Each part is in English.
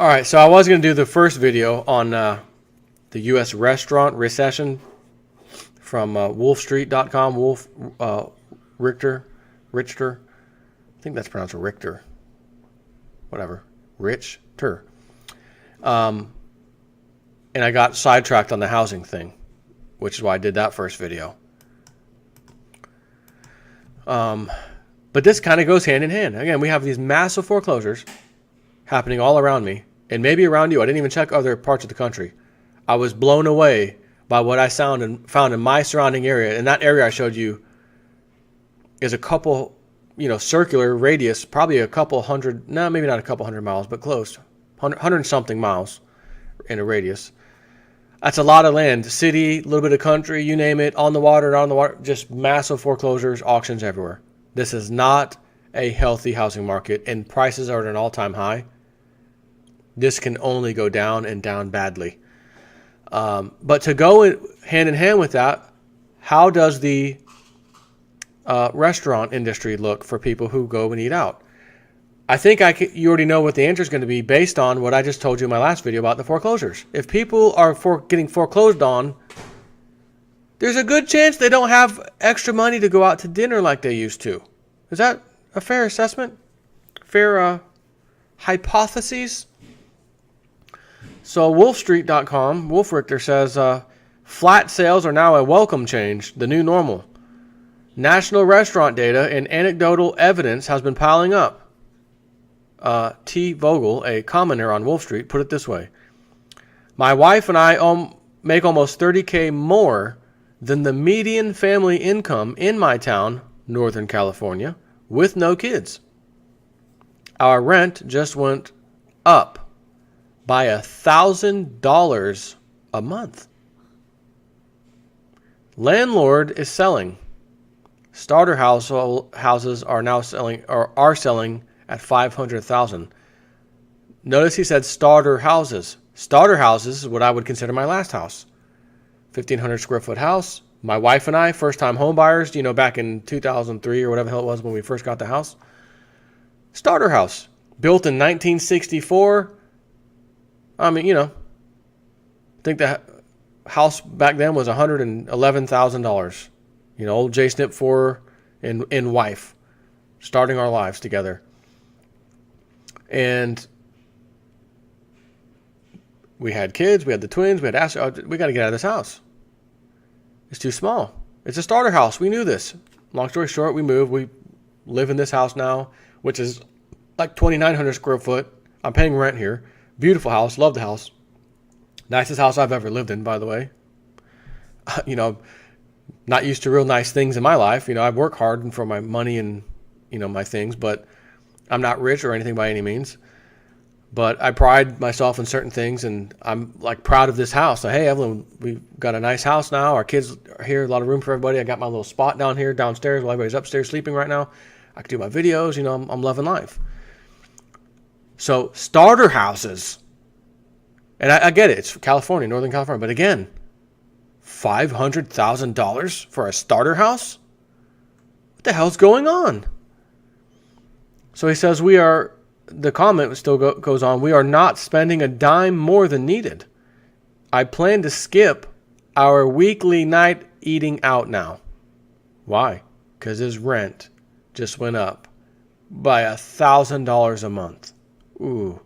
All right, so I was going to do the first video on the U.S. restaurant recession from wolfstreet.com, Richter. I think that's pronounced Richter. Whatever. Richter. And I got sidetracked on the housing thing, which is why I did that first video. But this kind of goes hand in hand. Again, we have these massive foreclosures happening all around me, and maybe around you. I didn't even check other parts of the country. I was blown away by what I found in my surrounding area. And that area I showed you is a couple, circular radius, probably a couple hundred, maybe not a couple hundred miles, but close, 100 and something miles in a radius. That's a lot of land, city, a little bit of country, you name it, on the water, not on the water, just massive foreclosures, auctions everywhere. This is not a healthy housing market, and prices are at an all-time high. This can only go down and down badly. But to go hand in hand with that, how does the restaurant industry look for people who go and eat out? I think you already know what the answer is going to be based on what I just told you in my last video about the foreclosures. If people are getting foreclosed on, there's a good chance they don't have extra money to go out to dinner like they used to. Is that a fair assessment? Fair hypotheses? So wolfstreet.com, Wolf Richter says, flat sales are now a welcome change, the new normal. National restaurant data and anecdotal evidence has been piling up. T. Vogel, a commenter on Wolf Street, put it this way. My wife and I make almost $30K more than the median family income in my town, Northern California, with no kids. Our rent just went up by $1,000 a month. Landlord is selling. Starter houses are now selling at $500,000. Notice he said starter houses. Starter houses is what I would consider my last house. 1,500 square foot house. My wife and I, first time home buyers, back in 2003 or whatever the hell it was when we first got the house. Starter house. Built in 1964. I think the house back then was $111,000. Old J Snip 4 and wife, starting our lives together. And we had kids, we had the twins, we got to get out of this house. It's too small. It's a starter house. We knew this. Long story short, we moved. We live in this house now, which is like 2,900 square foot. I'm paying rent here. Beautiful house. Love the house. Nicest house I've ever lived in, by the way. Not used to real nice things in my life. I work hard for my money and, my things, but I'm not rich or anything by any means. But I pride myself in certain things, and I'm proud of this house. So, hey, Evelyn, we've got a nice house now. Our kids are here, a lot of room for everybody. I got my little spot downstairs while everybody's upstairs sleeping right now. I can do my videos. I'm loving life. So starter houses, and I get it. It's California, Northern California. But again, $500,000 for a starter house? What the hell's going on? So he says the comment still goes on, we are not spending a dime more than needed. I plan to skip our weekly night eating out now. Why? Because his rent just went up by $1,000 a month. Ooh.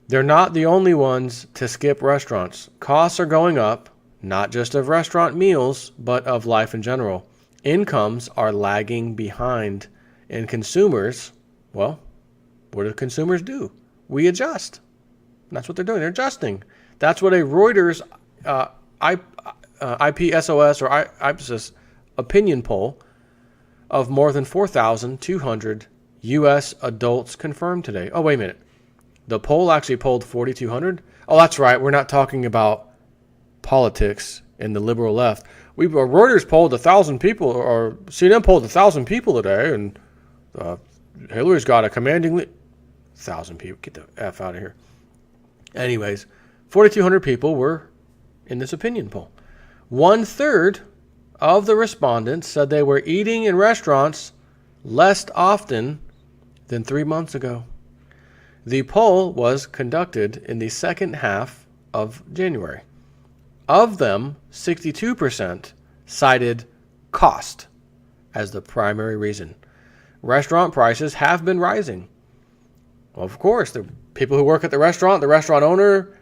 They're not the only ones to skip restaurants. Costs are going up, not just of restaurant meals, but of life in general. Incomes are lagging behind, and consumers, well, what do consumers do? We adjust. That's what they're doing. They're adjusting. That's what a Reuters IPSOS or IPSOS opinion poll of more than 4,200 U.S. adults confirmed today. Oh, wait a minute. The poll actually polled 4,200? Oh, that's right. We're not talking about politics and the liberal left. Reuters polled 1,000 people, or CNN polled 1,000 people today, and Hillary's got a commanding 1,000 people. Get the F out of here. Anyways, 4,200 people were in this opinion poll. 1/3 of the respondents said they were eating in restaurants less often than 3 months ago. The poll was conducted in the second half of January. Of them, 62% cited cost as the primary reason. Restaurant prices have been rising. Well, of course, the people who work at the restaurant owner,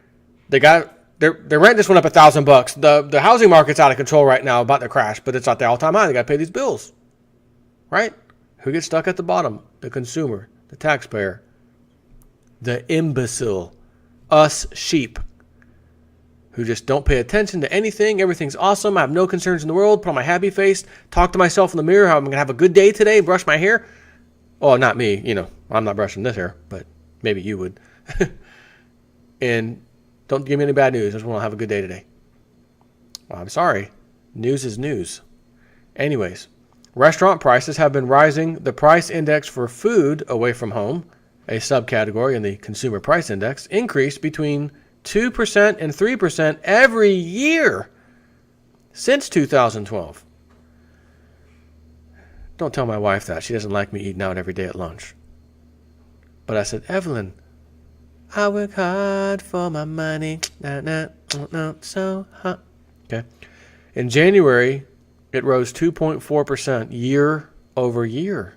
their rent just went up $1,000. The housing market's out of control right now, about to crash, but it's at the all-time high. They got to pay these bills, right? Who gets stuck at the bottom? The consumer, the taxpayer, the imbecile, us sheep, who just don't pay attention to anything. Everything's awesome. I have no concerns in the world. Put on my happy face. Talk to myself in the mirror how I'm going to have a good day today. Brush my hair. Oh, not me. I'm not brushing this hair, but maybe you would. And don't give me any bad news. I just want to have a good day today. Well, I'm sorry. News is news. Anyways, restaurant prices have been rising. The price index for food away from home, a subcategory in the consumer price index, increased between 2% and 3% every year since 2012. Don't tell my wife that. She doesn't like me eating out every day at lunch. But I said, Evelyn, I work hard for my money. So hot. Okay. In January, it rose 2.4% year over year.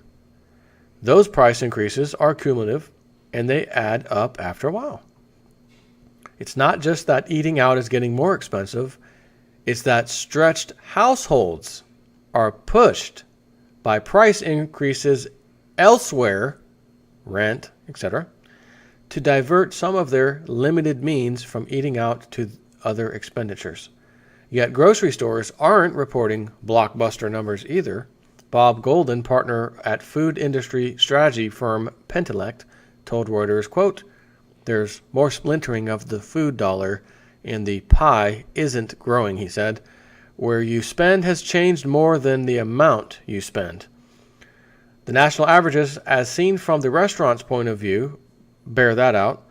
Those price increases are cumulative, and they add up after a while. It's not just that eating out is getting more expensive. It's that stretched households are pushed by price increases elsewhere, rent, etc., to divert some of their limited means from eating out to other expenditures. Yet grocery stores aren't reporting blockbuster numbers either. Bob Golden, partner at food industry strategy firm Pentelect, told Reuters, quote, "There's more splintering of the food dollar and the pie isn't growing," he said. "Where you spend has changed more than the amount you spend." The national averages, as seen from the restaurant's point of view, bear that out.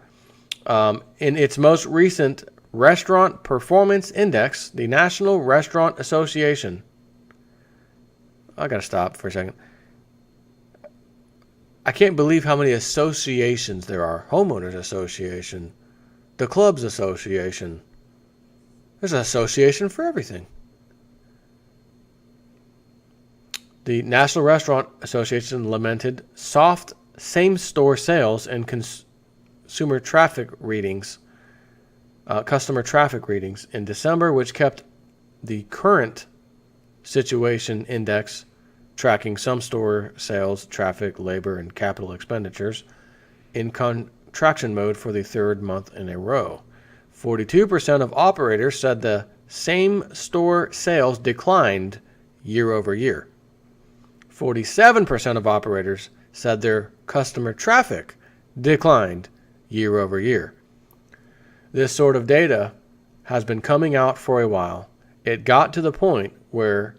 In its most recent Restaurant Performance Index, the National Restaurant Association. I got to stop for a second. I can't believe how many associations there are. Homeowners Association, the Clubs Association. There's an association for everything. The National Restaurant Association lamented soft same-store sales and customer traffic readings in December, which kept the current situation index, tracking some store sales, traffic, labor, and capital expenditures, in contraction mode for the third month in a row. 42% of operators said the same-store sales declined year over year. 47% of operators said their customer traffic declined year over year. This sort of data has been coming out for a while. It got to the point where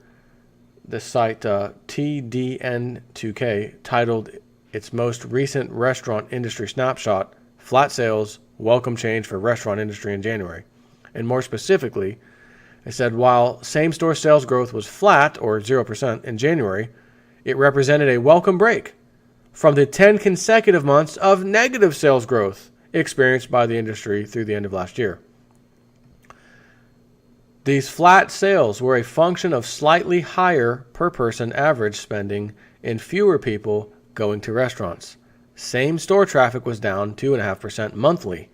the site TDN2K titled its most recent restaurant industry snapshot, "Flat Sales, Welcome Change for Restaurant Industry in January." And more specifically, it said while same-store sales growth was flat, or 0%, in January, it represented a welcome break from the 10 consecutive months of negative sales growth experienced by the industry through the end of last year. These flat sales were a function of slightly higher per-person average spending and fewer people going to restaurants. Same-store traffic was down 2.5% monthly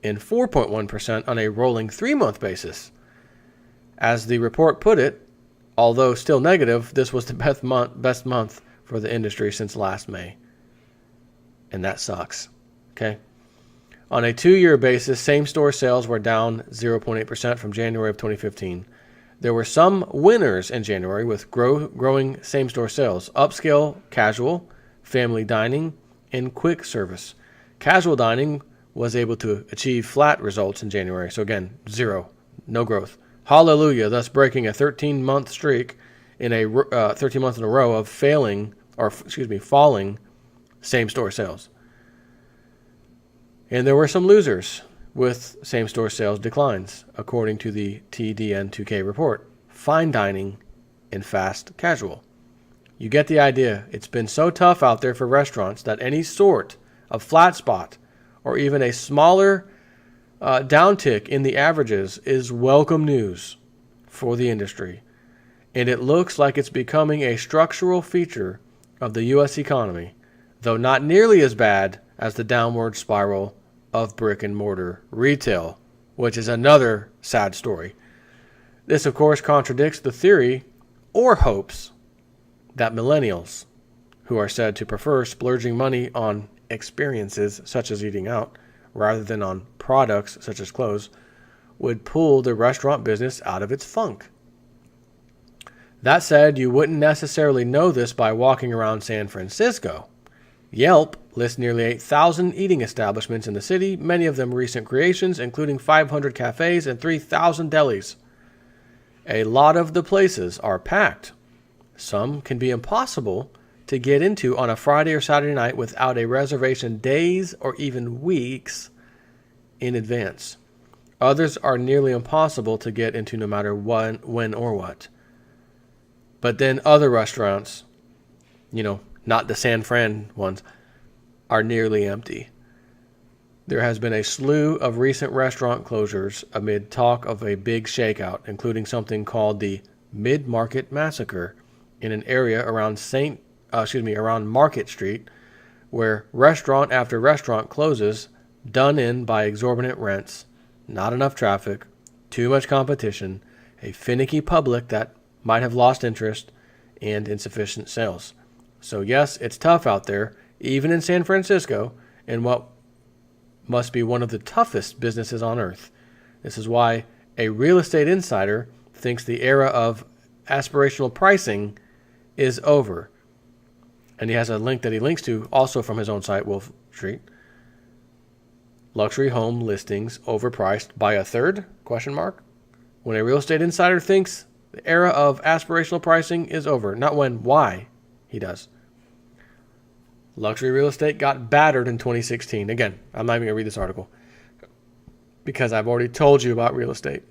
and 4.1% on a rolling 3-month basis. As the report put it, although still negative, this was the best month for the industry since last May. And that sucks. Okay? On a 2-year basis, same-store sales were down 0.8% from January of 2015. There were some winners in January with growing same-store sales: upscale, casual, family dining, and quick service. Casual dining was able to achieve flat results in January. So again, zero, no growth. Hallelujah, thus breaking a 13-month streak in a 13 months in a row of falling same-store sales. And there were some losers with same-store sales declines, according to the TDN2K report: fine dining and fast casual. You get the idea. It's been so tough out there for restaurants that any sort of flat spot or even a smaller downtick in the averages is welcome news for the industry. And it looks like it's becoming a structural feature of the U.S. economy, though not nearly as bad as the downward spiral of brick and mortar retail, which is another sad story. This, of course, contradicts the theory or hopes that millennials, who are said to prefer splurging money on experiences such as eating out rather than on products such as clothes, would pull the restaurant business out of its funk. That said, you wouldn't necessarily know this by walking around San Francisco. Yelp lists nearly 8,000 eating establishments in the city, many of them recent creations, including 500 cafes and 3,000 delis. A lot of the places are packed. Some can be impossible to get into on a Friday or Saturday night without a reservation days or even weeks in advance. Others are nearly impossible to get into no matter when or what. But then other restaurants, not the San Fran ones, are nearly empty. There has been a slew of recent restaurant closures amid talk of a big shakeout, including something called the Mid-Market Massacre in an area around around Market Street, where restaurant after restaurant closes, done in by exorbitant rents, not enough traffic, too much competition, a finicky public that might have lost interest, and insufficient sales. So yes, it's tough out there, even in San Francisco, in what must be one of the toughest businesses on earth. This is why a real estate insider thinks the era of aspirational pricing is over. And he has a link that he links to also from his own site, Wolf Street. Luxury home listings overpriced by a third? ? When a real estate insider thinks the era of aspirational pricing is over. Not when, why he does. Luxury real estate got battered in 2016. Again, I'm not even going to read this article because I've already told you about real estate.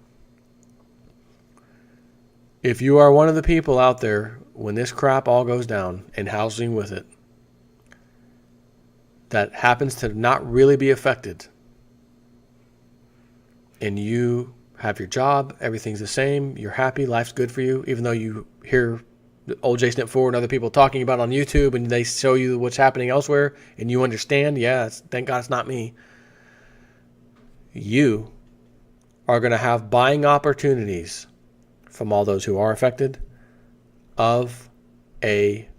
If you are one of the people out there, when this crap all goes down and housing with it, that happens to not really be affected, and you have your job, everything's the same, you're happy, life's good for you, even though you hear old Jason at 4 and other people talking about it on YouTube and they show you what's happening elsewhere and you understand, thank God it's not me. You are going to have buying opportunities from all those who are affected of a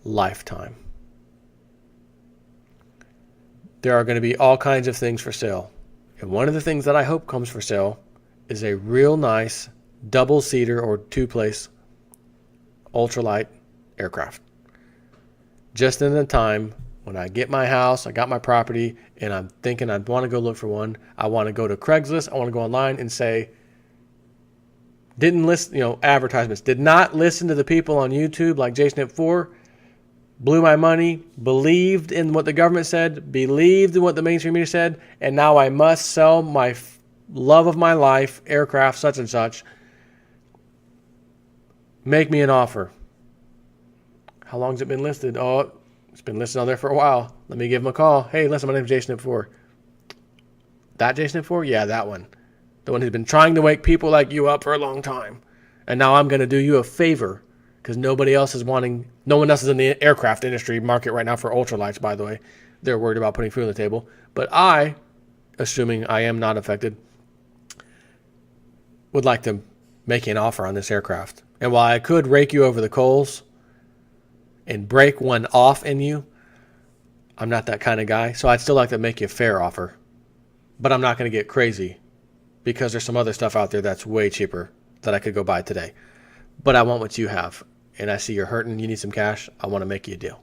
lifetime. There are going to be all kinds of things for sale. And one of the things that I hope comes for sale is a real nice double-seater or two-place ultralight aircraft. Just in the time when I get my house, I got my property, and I'm thinking I want to go look for one. I want to go to Craigslist. I want to go online and say, didn't listen, advertisements. Did not listen to the people on YouTube like Jason at 4. Blew my money, believed in what the government said, believed in what the mainstream media said, and now I must sell my love of my life, aircraft such and such. Make me an offer. How long has it been listed? Oh, it's been listed on there for a while. Let me give him a call. Hey, listen, my name's Jason at 4. That Jason at 4? Yeah, that one. The one who's been trying to wake people like you up for a long time. And now I'm going to do you a favor because no one else is in the aircraft industry market right now for ultralights, by the way. They're worried about putting food on the table. But I, assuming I am not affected, would like to make an offer on this aircraft. And while I could rake you over the coals and break one off in you, I'm not that kind of guy. So I'd still like to make you a fair offer. But I'm not going to get crazy because there's some other stuff out there that's way cheaper that I could go buy today. But I want what you have. And I see you're hurting, you need some cash, I want to make you a deal.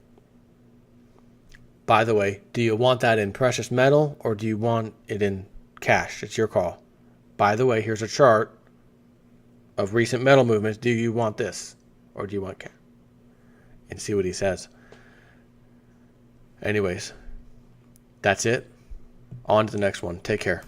By the way, do you want that in precious metal or do you want it in cash? It's your call. By the way, here's a chart of recent metal movements. Do you want this or do you want cash? And see what he says. Anyways, that's it. On to the next one. Take care.